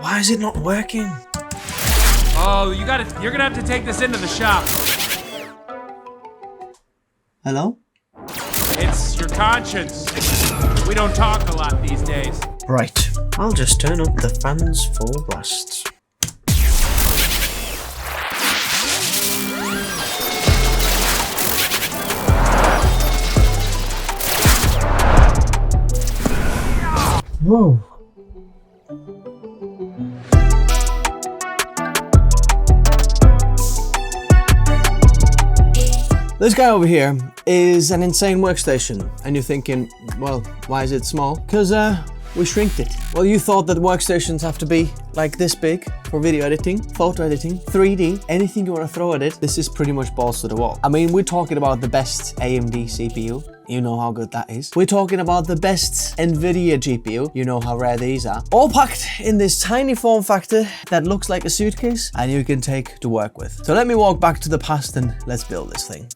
Why is it not working? Oh, you're gonna have to take this into the shop. Hello? It's your conscience. We don't talk a lot these days. Right, I'll just turn up the fans full blast. Whoa. This guy over here is an insane workstation, and you're thinking, well, why is it small? Because we shrinked it. Well, you thought that workstations have to be like this big for video editing, photo editing, 3D, anything you want to throw at it. This is pretty much balls to the wall. I mean, we're talking about the best AMD CPU. You know how good that is. We're talking about the best NVIDIA GPU. You know how rare these are. All packed in this tiny form factor that looks like a suitcase and you can take to work with. So let me walk back to the past and let's build this thing.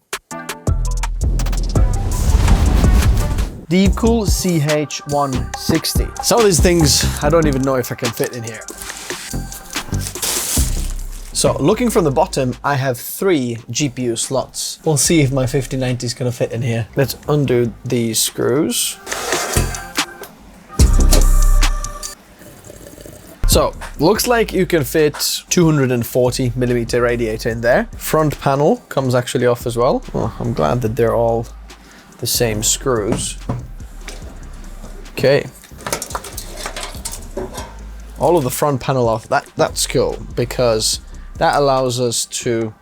Deepcool CH160. Some of these things, I don't even know if I can fit in here. So looking from the bottom, I have 3 GPU slots. We'll see if my 5090 is gonna fit in here. Let's undo these screws. So, looks like you can fit 240mm radiator in there. Front panel comes actually off as well. Oh, I'm glad that they're all the same screws. Okay. All of the front panel off, that's cool because that allows us to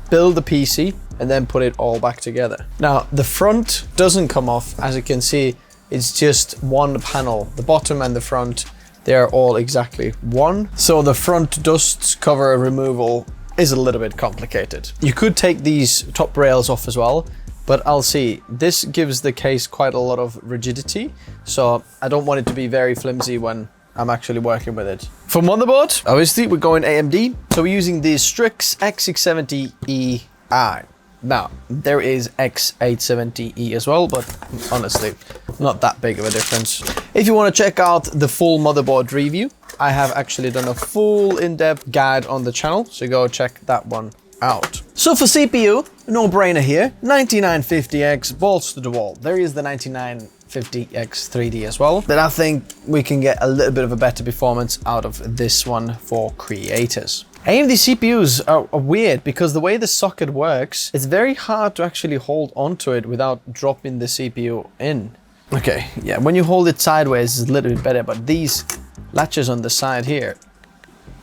build the PC and then put it all back together. Now, the front doesn't come off. As you can see, it's just one panel. The bottom and the front, they're all exactly one. So the front dust cover removal is a little bit complicated. You could take these top rails off as well, but I'll see. This gives the case quite a lot of rigidity, so I don't want it to be very flimsy when I'm actually working with it. For motherboard, obviously we're going AMD, so we're using the Strix X670EI. Now, there is X870E as well, but honestly, not that big of a difference. If you want to check out the full motherboard review, I have actually done a full in-depth guide on the channel, so go check that one out. So for CPU, no brainer here, 9950X balls to the wall. There is the 9950X 3D as well, but I think we can get a little bit of a better performance out of this one for creators. AMD CPUs are weird because the way the socket works, it's very hard to actually hold onto it without dropping the CPU in. Okay, yeah, when you hold it sideways, it's a little bit better, but these latches on the side here,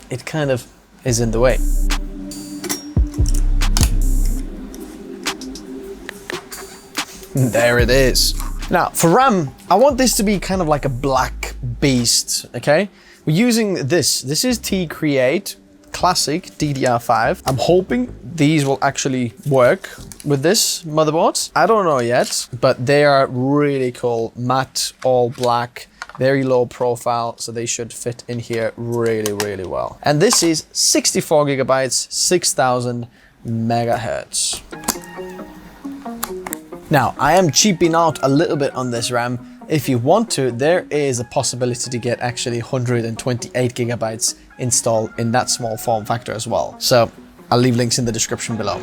it kind of is in the way. There it is. Now, for RAM, I want this to be kind of like a black beast, okay? We're using this. This is T-Create Classic DDR5. I'm hoping these will actually work with this motherboard. I don't know yet, but they are really cool. Matte, all black, very low profile, so they should fit in here really, really well. And this is 64 gigabytes, 6000 megahertz. Now, I am cheaping out a little bit on this RAM. If you want to, there is a possibility to get actually 128 gigabytes installed in that small form factor as well. So I'll leave links in the description below.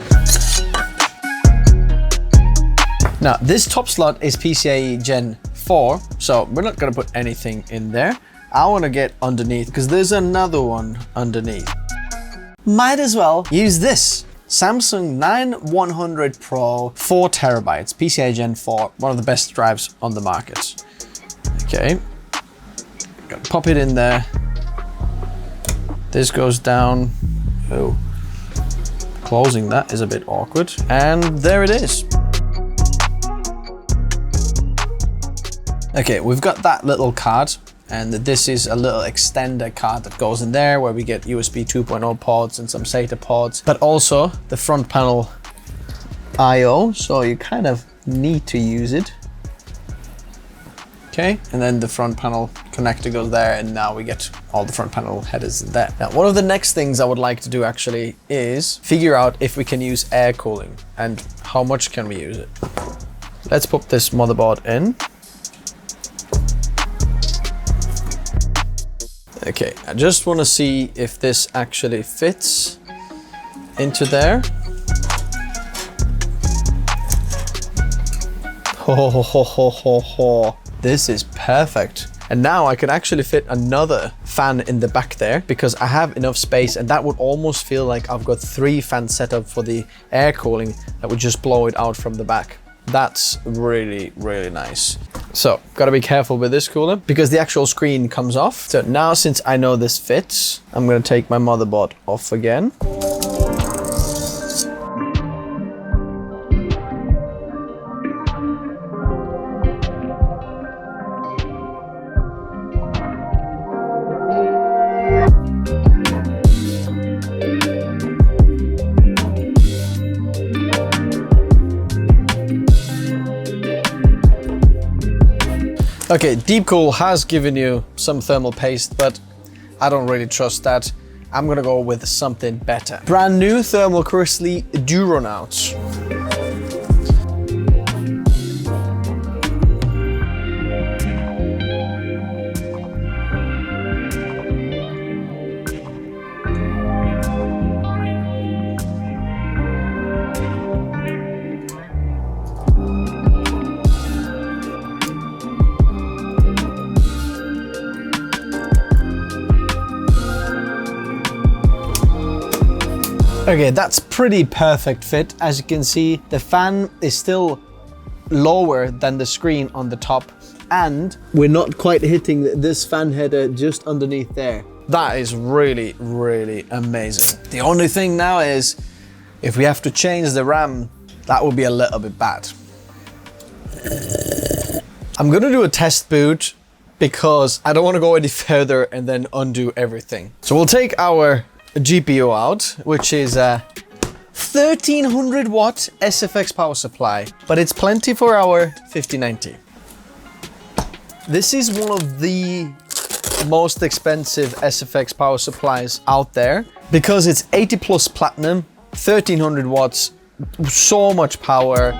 Now, this top slot is PCIe Gen 4, so we're not gonna put anything in there. I wanna get underneath because there's another one underneath. Might as well use this. Samsung 9100 Pro, 4 terabytes, PCIe Gen 4, one of the best drives on the market. Okay, gonna pop it in there. This goes down. Oh, closing that is a bit awkward. And there it is. Okay, we've got that little card. And this is a little extender card that goes in there where we get USB 2.0 ports and some SATA ports, but also the front panel I/O, so you kind of need to use it. Okay, and then the front panel connector goes there, and now we get all the front panel headers in there. Now, one of the next things I would like to do actually is figure out if we can use air cooling and how much can we use it. Let's put this motherboard in. Okay, I just want to see if this actually fits into there. Ho ho ho ho ho ho. This is perfect. And now I can actually fit another fan in the back there because I have enough space, and that would almost feel like I've got 3 fans set up for the air cooling that would just blow it out from the back. That's really, really nice. So, gotta be careful with this cooler because the actual screen comes off. So now, since I know this fits, I'm gonna take my motherboard off again. Okay, Deep Cool has given you some thermal paste, but I don't really trust that. I'm gonna go with something better. Brand new Thermal Crystal Duronauts. Okay, that's pretty perfect fit. As you can see, the fan is still lower than the screen on the top, and we're not quite hitting this fan header just underneath there. That is really, really amazing. The only thing now is, if we have to change the RAM, that would be a little bit bad. I'm gonna do a test boot because I don't want to go any further and then undo everything. So we'll take our GPU out, which is a 1300 watt SFX power supply, but it's plenty for our 5090. This is one of the most expensive SFX power supplies out there because it's 80 plus platinum, 1300 watts, so much power.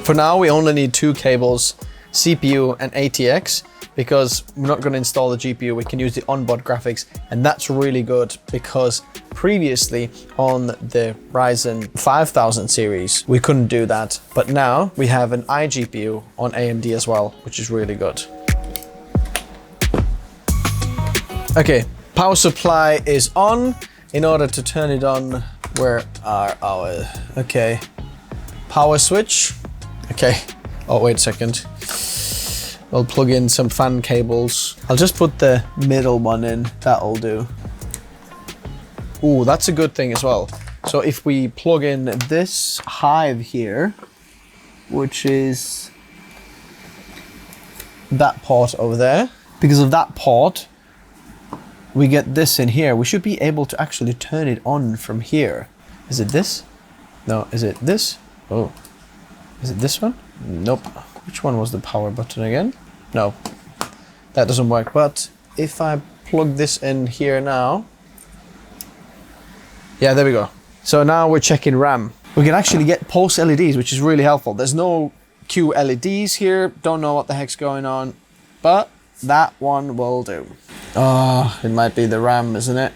For now, we only need 2 cables, CPU and RTX, because we're not going to install the GPU. We can use the onboard graphics, and that's really good because previously on the Ryzen 5000 series, we couldn't do that. But now we have an iGPU on AMD as well, which is really good. Okay, power supply is on. In order to turn it on, where are our, okay, power switch. Okay, oh, wait a second. I'll plug in some fan cables. I'll just put the middle one in, that'll do. Ooh, that's a good thing as well. So if we plug in this hive here, which is that port over there, because of that port, we get this in here. We should be able to actually turn it on from here. Is it this? No, is it this? Oh, is it this one? Nope. Which one was the power button again? No, that doesn't work. But if I plug this in here now, yeah, there we go. So now we're checking RAM. We can actually get pulse LEDs, which is really helpful. There's no Q LEDs here. Don't know what the heck's going on, but that one will do. Oh, it might be the RAM, isn't it?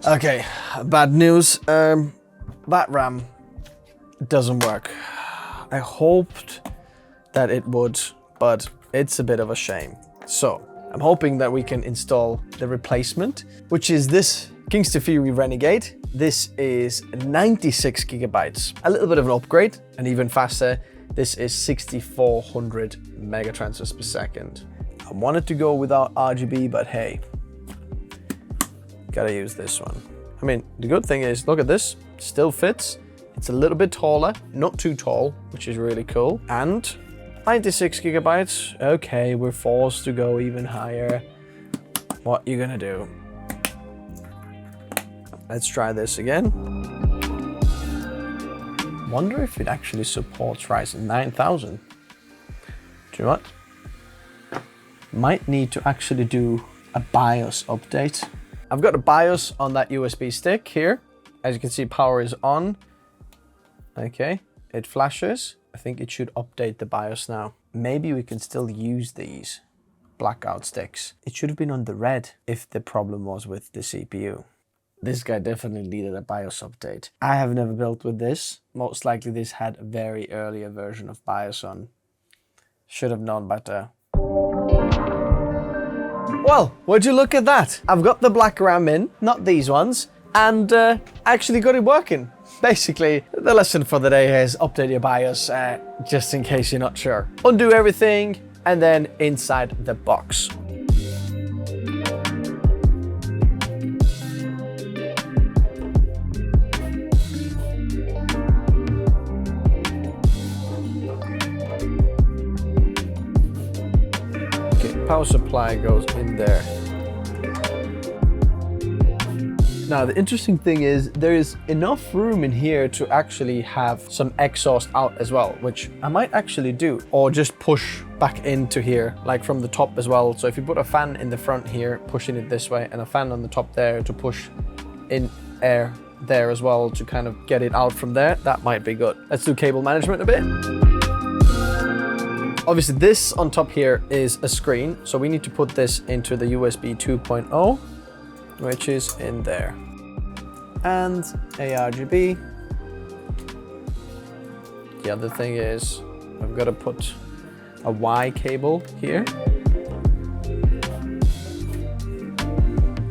Okay, bad news. That RAM doesn't work. I hoped that it would, but it's a bit of a shame. So I'm hoping that we can install the replacement, which is this Kingston Fury Renegade. This is 96 gigabytes, a little bit of an upgrade, and even faster. This is 6400 megatransfers per second. I wanted to go without RGB, but hey, gotta use this one. I mean, the good thing is, look at this, still fits. It's a little bit taller, not too tall, which is really cool. And 96 gigabytes. Okay, we're forced to go even higher. What you gonna do? Let's try this again. Wonder if it actually supports Ryzen 9000. Do you know what? Might need to actually do a BIOS update. I've got a BIOS on that USB stick here. As you can see, power is on. Okay, it flashes. I think it should update the BIOS now. Maybe we can still use these blackout sticks. It should have been on the red if the problem was with the CPU. This guy definitely needed a BIOS update. I have never built with this. Most likely this had a very earlier version of BIOS on. Should have known better. Well, would you look at that? I've got the black RAM in, not these ones, and actually got it working. Basically, the lesson for the day is update your BIOS just in case you're not sure. Undo everything, and then inside the box. Power supply goes in there. Now the interesting thing is there is enough room in here to actually have some exhaust out as well, which I might actually do, or just push back into here, like from the top as well. So if you put a fan in the front here, pushing it this way, and a fan on the top there to push in air there as well to kind of get it out from there, that might be good. Let's do cable management a bit. Obviously this on top here is a screen, so we need to put this into the USB 2.0, which is in there. And ARGB. The other thing is I've got to put a Y cable here.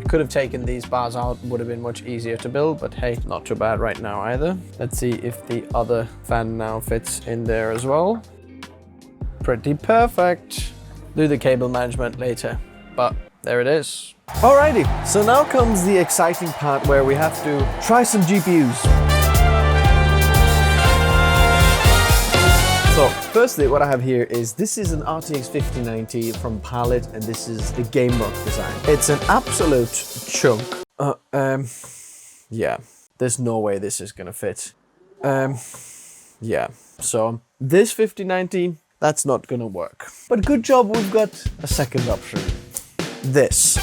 Could have taken these bars out, would have been much easier to build, but hey, not too bad right now either. Let's see if the other fan now fits in there as well. Pretty perfect. Do the cable management later, but there it is. Alrighty, so now comes the exciting part where we have to try some GPUs. So firstly, what I have here is this is an RTX 5090 from Palette, and this is the Game Rock design. It's an absolute chunk. Yeah, there's no way this is gonna fit. Yeah, so this 5090, that's not gonna work. But good job, we've got a second option. This.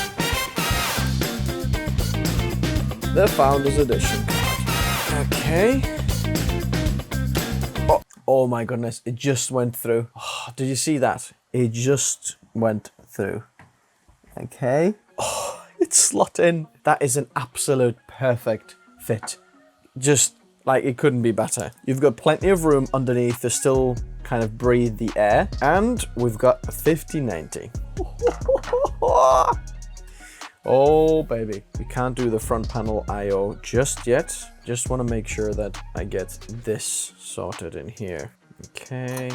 The Founders Edition card. Okay. Oh my goodness, it just went through. Oh, did you see that? It just went through. Okay. Oh, it's slot in. That is an absolute perfect fit. Just like it couldn't be better. You've got plenty of room underneath to still kind of breathe the air. And we've got a 5090. Oh baby, we can't do the front panel IO just yet. Just want to make sure that I get this sorted in here. Okay.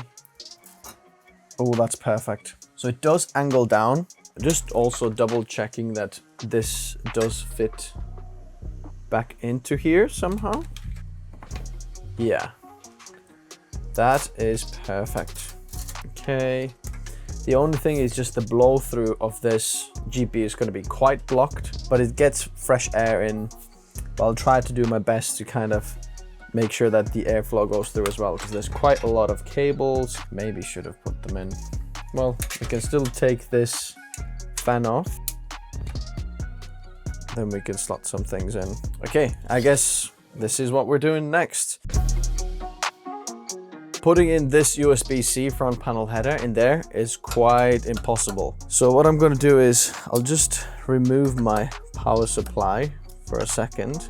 Oh, that's perfect. So it does angle down. Just also double checking that this does fit back into here somehow. Yeah, that is perfect. Okay. The only thing is just the blow through of this GPU is going to be quite blocked, but it gets fresh air in. But I'll try to do my best to kind of make sure that the airflow goes through as well, because there's quite a lot of cables. Maybe should have put them in. Well, we can still take this fan off. Then we can slot some things in. Okay, I guess this is what we're doing next. Putting in this USB-C front panel header in there is quite impossible. So what I'm going to do is I'll just remove my power supply for a second.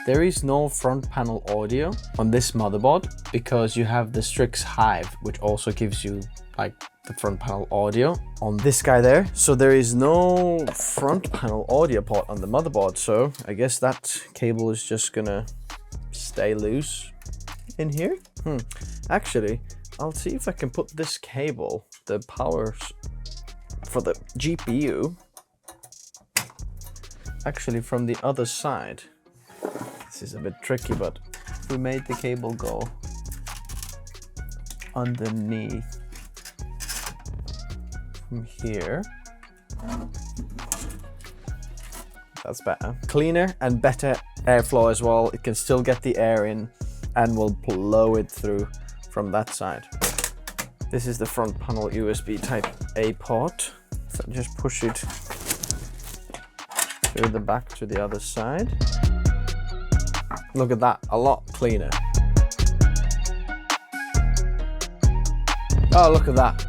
There is no front panel audio on this motherboard because you have the Strix Hive, which also gives you like the front panel audio on this guy there. So there is no front panel audio port on the motherboard. So I guess that cable is just gonna stay loose in here. Actually, I'll see if I can put this cable, the power for the GPU, actually from the other side. This is a bit tricky, but if we made the cable go underneath from here, that's better. Cleaner and better airflow as well. It can still get the air in and will blow it through from that side. This is the front panel USB type A port. So just push it through the back to the other side. Look at that, a lot cleaner. Oh, look at that.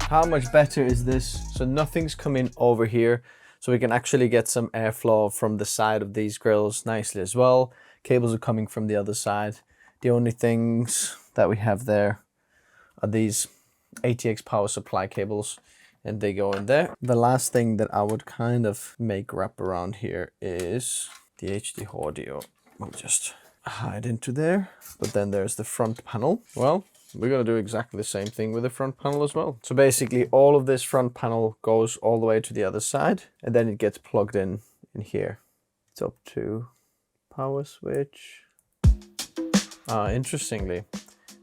How much better is this? So nothing's coming over here. So we can actually get some airflow from the side of these grills nicely as well. Cables are coming from the other side. The only things that we have there are these RTX power supply cables, and they go in there. The last thing that I would kind of make wrap around here is the HD audio. We'll just hide into there. But then there's the front panel. Well, we're gonna do exactly the same thing with the front panel as well. So basically all of this front panel goes all the way to the other side, and then it gets plugged in here. It's up to power switch. Interestingly,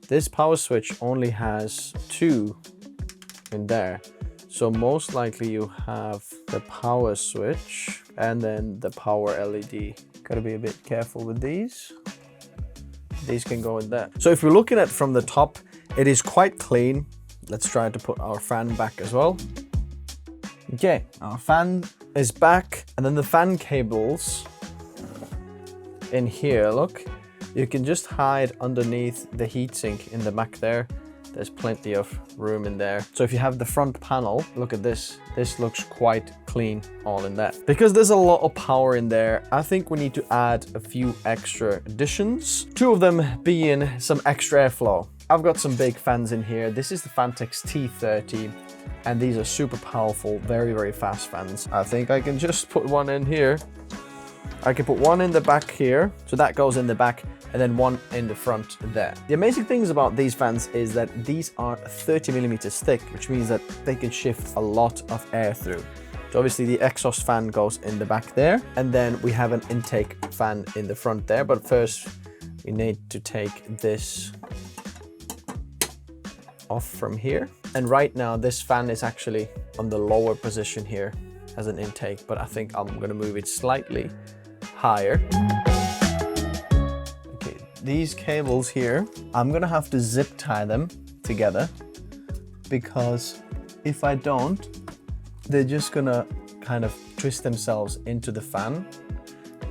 this power switch only has 2 in there. So most likely you have the power switch and then the power LED. Gotta be a bit careful with these. These can go in there. So if we're looking at from the top, it is quite clean. Let's try to put our fan back as well. Okay, our fan is back, and then the fan cables in here, look, you can just hide underneath the heatsink in the back there. There's plenty of room in there. So if you have the front panel, look at this. This looks quite clean all in that. Because there's a lot of power in there, I think we need to add a few extra additions. 2 of them being some extra airflow. I've got some big fans in here. This is the Fantex T30, and these are super powerful, very, very fast fans. I think I can just put one in here. I can put one in the back here, so that goes in the back, and then one in the front there. The amazing things about these fans is that these are 30 millimeters thick, which means that they can shift a lot of air through. So obviously the exhaust fan goes in the back there, and then we have an intake fan in the front there. But first we need to take this off from here. And right now this fan is actually on the lower position here as an intake, but I think I'm gonna move it slightly higher. Okay, these cables here, I'm gonna have to zip tie them together, because if I don't, they're just gonna kind of twist themselves into the fan,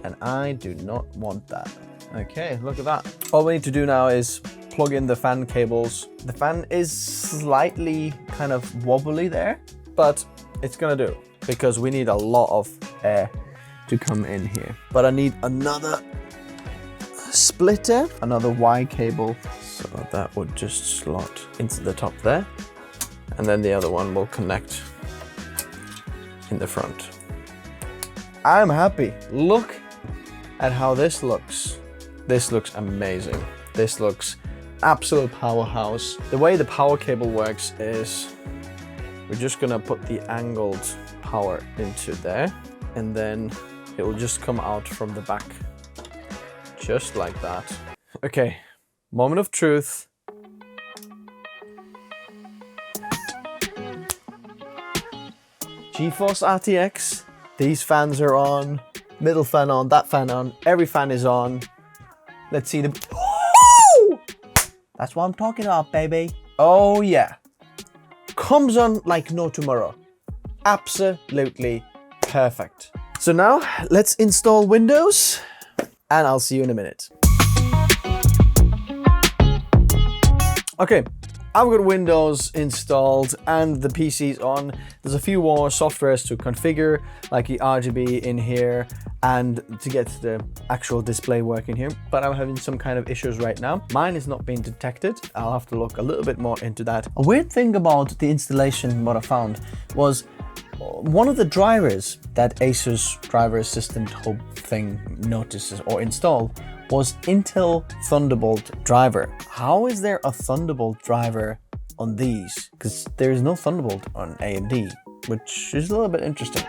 and I do not want that. Okay, look at that. All we need to do now is plug in the fan cables. The fan is slightly kind of wobbly there, but it's gonna do, because we need a lot of air to come in here. But I need another splitter, another Y cable, so that would just slot into the top there, and then the other one will connect in the front. I'm happy. Look at how this looks. This looks amazing. This looks absolute powerhouse. The way the power cable works is we're just gonna put the angled power into there, and then it will just come out from the back, just like that. Okay, moment of truth. GeForce RTX, these fans are on, middle fan on, that fan on, every fan is on. Let's see the... Ooh! That's what I'm talking about, baby. Oh yeah. Comes on like no tomorrow. Absolutely perfect. So now let's install Windows, and I'll see you in a minute. Okay, I've got Windows installed and the PC's on. There's a few more softwares to configure, like the RGB in here, and to get the actual display working here, but I'm having some kind of issues right now. Mine is not being detected. I'll have to look a little bit more into that. A weird thing about the installation, what I found, was one of the drivers that Asus driver assistant hub thing notices or install was Intel Thunderbolt driver. How is there a Thunderbolt driver on these? Because there's no Thunderbolt on AMD, which is a little bit interesting.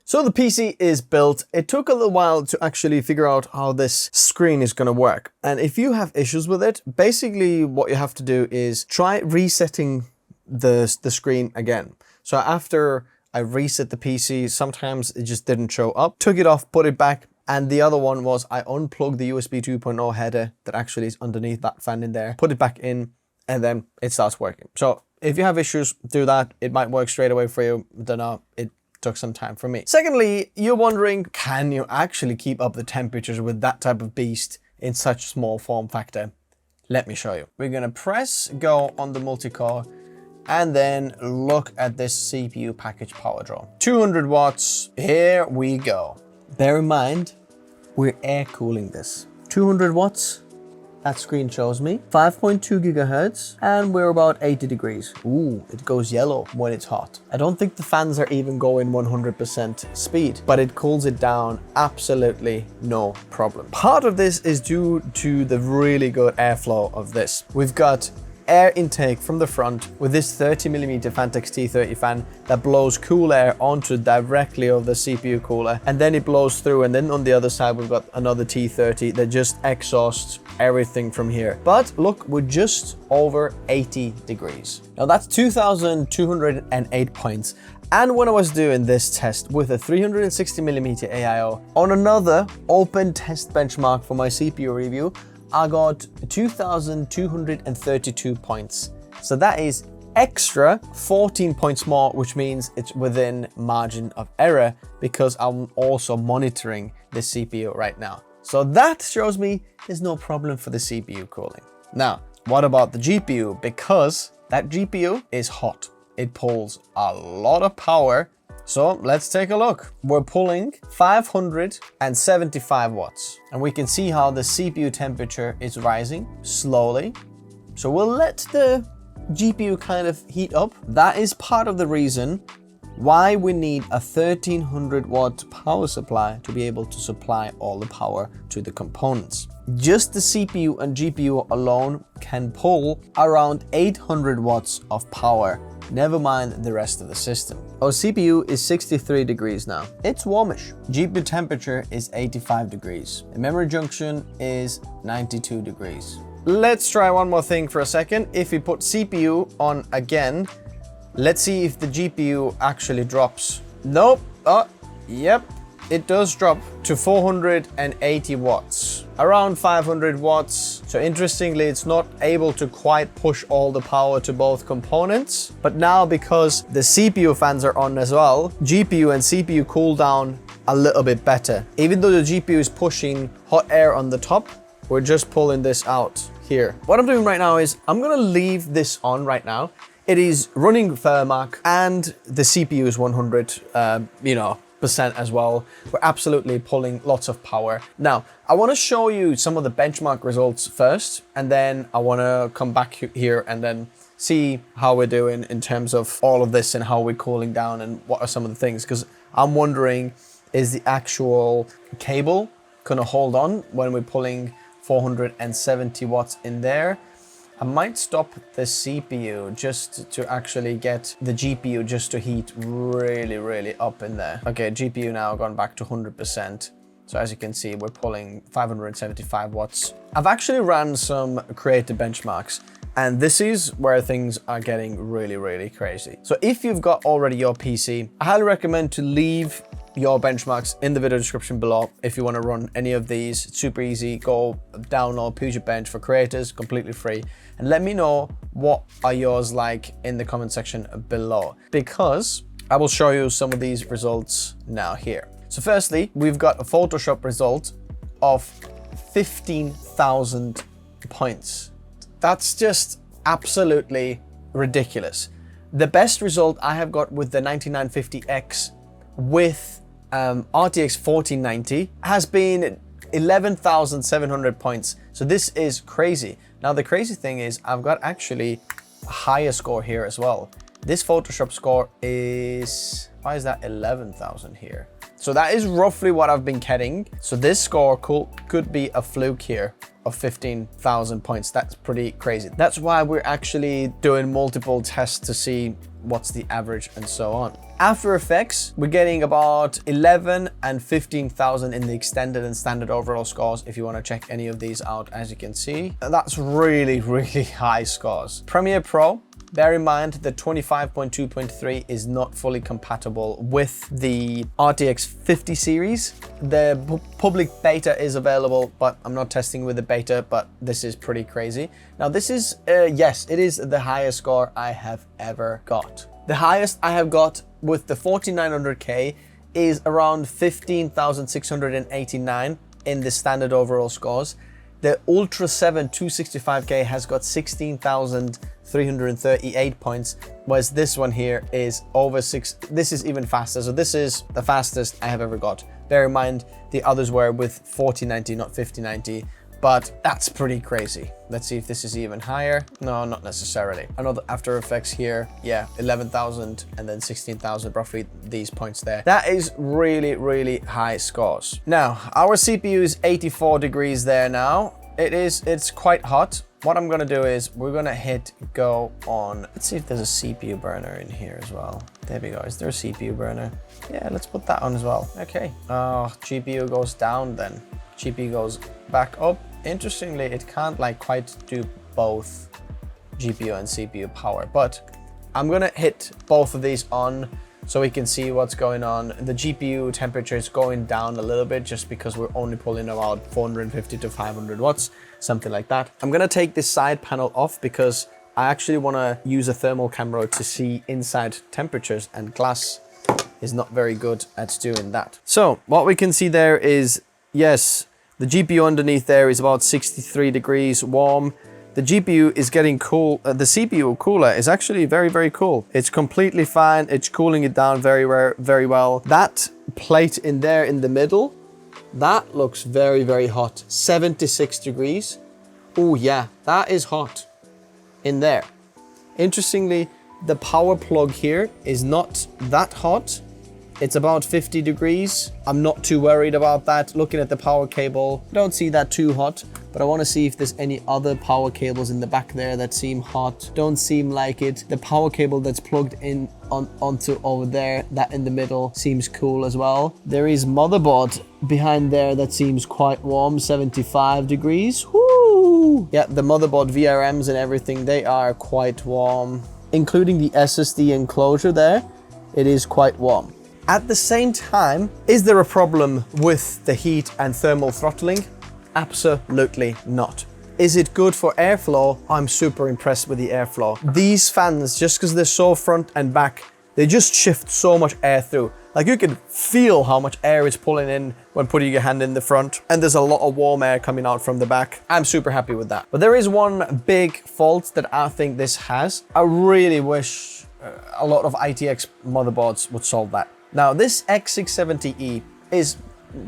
So the PC is built. It took a little while to actually figure out how this screen is going to work. And if you have issues with it, basically what you have to do is try resetting the screen again. So after I reset the PC, sometimes it just didn't show up. Took it off, put it back. And the other one was I unplugged the USB 2.0 header that actually is underneath that fan in there, put it back in, and then it starts working. So if you have issues, do that. It might work straight away for you. Don't know. It took some time for me. Secondly, you're wondering, can you actually keep up the temperatures with that type of beast in such small form factor? Let me show you. We're gonna press go on the multi-core and then look at this CPU package power draw. 200 watts, here we go. Bear in mind, we're air cooling this. 200 watts, that screen shows me. 5.2 gigahertz, and we're about 80 degrees. Ooh, it goes yellow when it's hot. I don't think the fans are even going 100% speed, but it cools it down absolutely no problem. Part of this is due to the really good airflow of this. We've got air intake from the front with this 30mm Fantex T30 fan that blows cool air onto directly of the CPU cooler, and then it blows through, and then on the other side we've got another T30 that just exhausts everything from here. But look, we're just over 80 degrees. Now that's 2,208 points. And when I was doing this test with a 360mm AIO on another open test benchmark for my CPU review, I got 2,232 points. So that is extra 14 points more, which means it's within margin of error because I'm also monitoring the CPU right now. So that shows me there's no problem for the CPU cooling. Now, what about the GPU? Because that GPU is hot. It pulls a lot of power. So let's take a look. We're pulling 575 watts, and we can see how the CPU temperature is rising slowly. So we'll let the GPU kind of heat up. That is part of the reason why we need a 1300 watt power supply to be able to supply all the power to the components. Just the CPU and GPU alone can pull around 800 watts of power. Never mind the rest of the system. Our CPU is 63 degrees now. It's warmish. GPU temperature is 85 degrees. The memory junction is 92 degrees. Let's try one more thing for a second. If we put CPU on again, let's see if the GPU actually drops. Nope. Oh, yep. It does drop to 480 watts, around 500 watts. So interestingly, it's not able to quite push all the power to both components. But now, because the CPU fans are on as well, GPU and CPU cool down a little bit better. Even though the GPU is pushing hot air on the top, we're just pulling this out here. What I'm doing right now is I'm gonna leave this on right now. It is running Thermac and the CPU is 100%, as well. We're absolutely pulling lots of power. Now, I want to show you some of the benchmark results first, and then I want to come back here and then see how we're doing in terms of all of this and how we're cooling down and what are some of the things, because I'm wondering, is the actual cable gonna hold on when we're pulling 470 watts in there? I might stop the CPU just to actually get the GPU just to heat really up in there. Okay, GPU now gone back to 100%. So as you can see, we're pulling 575 watts. I've actually ran some creative benchmarks, and this is where things are getting really crazy. So if you've got already your PC, I highly recommend to leave your benchmarks in the video description below. If you want to run any of these, it's super easy. Go download Puget Bench for creators, completely free, and let me know what are yours like in the comment section below, because I will show you some of these results now here. So firstly, we've got a Photoshop result of 15,000 points. That's just absolutely ridiculous. The best result I have got with the 9950X with RTX 4090 has been 11,700 points. So this is crazy. Now the crazy thing is I've got actually a higher score here as well. This Photoshop score is, why is that 11,000 here? So that is roughly what I've been getting. So this score could be a fluke here of 15,000 points. That's pretty crazy. That's why we're actually doing multiple tests to see what's the average and so on. After Effects, we're getting about 11 and 15,000 in the extended and standard overall scores. If you want to check any of these out, as you can see, that's really high scores. Premiere Pro, Bear in mind that 25.2.3 is not fully compatible with the RTX 50 series. The public beta is available, but I'm not testing with the beta, but this is pretty crazy. Now this is, yes, it is the highest score I have ever got. The highest I have got with the 4900K is around 15,689 in the standard overall scores. The Ultra 7 265K has got 16,338 points, whereas this one here is over 6. This is even faster. So this is the fastest I have ever got. Bear in mind, the others were with 4090, not 5090. But that's pretty crazy. Let's see if this is even higher. No, not necessarily. Another After Effects here. Yeah, 11,000 and then 16,000, roughly these points there. That is really, really high scores. Now, our CPU is 84 degrees there now. It's quite hot. What I'm gonna do is we're gonna hit go on. Let's see if there's a CPU burner in here as well. There we go. Is there a CPU burner? Yeah, let's put that on as well. Okay. Oh, GPU goes down then. GPU goes back up. Interestingly, it can't like quite do both GPU and CPU power, but I'm gonna hit both of these on so we can see what's going on. The GPU temperature is going down a little bit just because we're only pulling about 450 to 500 watts, something like that. I'm gonna take this side panel off because I actually wanna use a thermal camera to see inside temperatures, and glass is not very good at doing that. So what we can see there is, yes, the GPU underneath there is about 63 degrees warm. The GPU is getting cool. The CPU cooler is actually very, very cool. It's completely fine. It's cooling it down very, very well. That plate in there in the middle, that looks very, very hot. 76 degrees. Oh yeah, that is hot in there. Interestingly, the power plug here is not that hot. It's about 50 degrees. I'm not too worried about that. Looking at the power cable, I don't see that too hot, but I want to see if there's any other power cables in the back there that seem hot. Don't seem like it. The power cable that's plugged in onto over there, that in the middle, seems cool as well. There is motherboard behind there that seems quite warm, 75 degrees. Woo! Yeah, the motherboard VRMs and everything, they are quite warm. Including the SSD enclosure there, it is quite warm. At the same time, is there a problem with the heat and thermal throttling? Absolutely not. Is it good for airflow? I'm super impressed with the airflow. These fans, just because they're so front and back, they just shift so much air through. Like you can feel how much air is pulling in when putting your hand in the front, and there's a lot of warm air coming out from the back. I'm super happy with that. But there is one big fault that I think this has. I really wish a lot of ITX motherboards would solve that. Now, this X670E is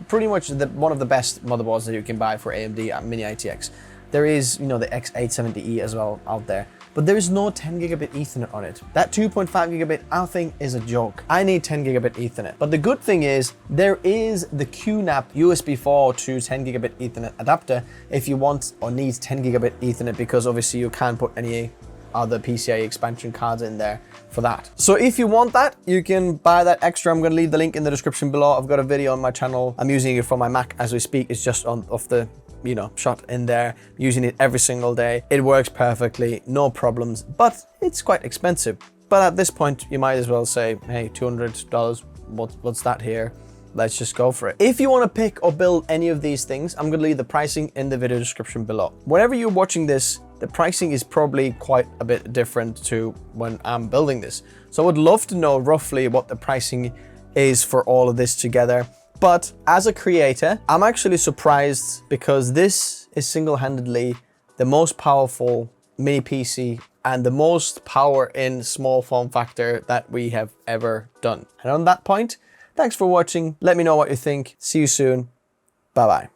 pretty much one of the best motherboards that you can buy for AMD and Mini ITX. There is, you know, the X870E as well out there, but there is no 10 gigabit Ethernet on it. That 2.5 gigabit, I think, is a joke. I need 10 gigabit Ethernet. But the good thing is, there is the QNAP USB 4 to 10 gigabit Ethernet adapter if you want or need 10 gigabit Ethernet, because obviously you can't put any other PCIe expansion cards in there for that. So if you want that, you can buy that extra. I'm gonna leave the link in the description below. I've got a video on my channel. I'm using it for my Mac as we speak. It's just off the, you know, shot in there. I'm using it every single day. It works perfectly, no problems, but it's quite expensive. But at this point, you might as well say, hey, $200, what's that here? Let's just go for it. If you want to pick or build any of these things, I'm going to leave the pricing in the video description below. Whenever you're watching this, the pricing is probably quite a bit different to when I'm building this. So I would love to know roughly what the pricing is for all of this together. But as a creator, I'm actually surprised because this is single-handedly the most powerful mini PC and the most power in small form factor that we have ever done. And on that point, thanks for watching. Let me know what you think. See you soon. Bye-bye.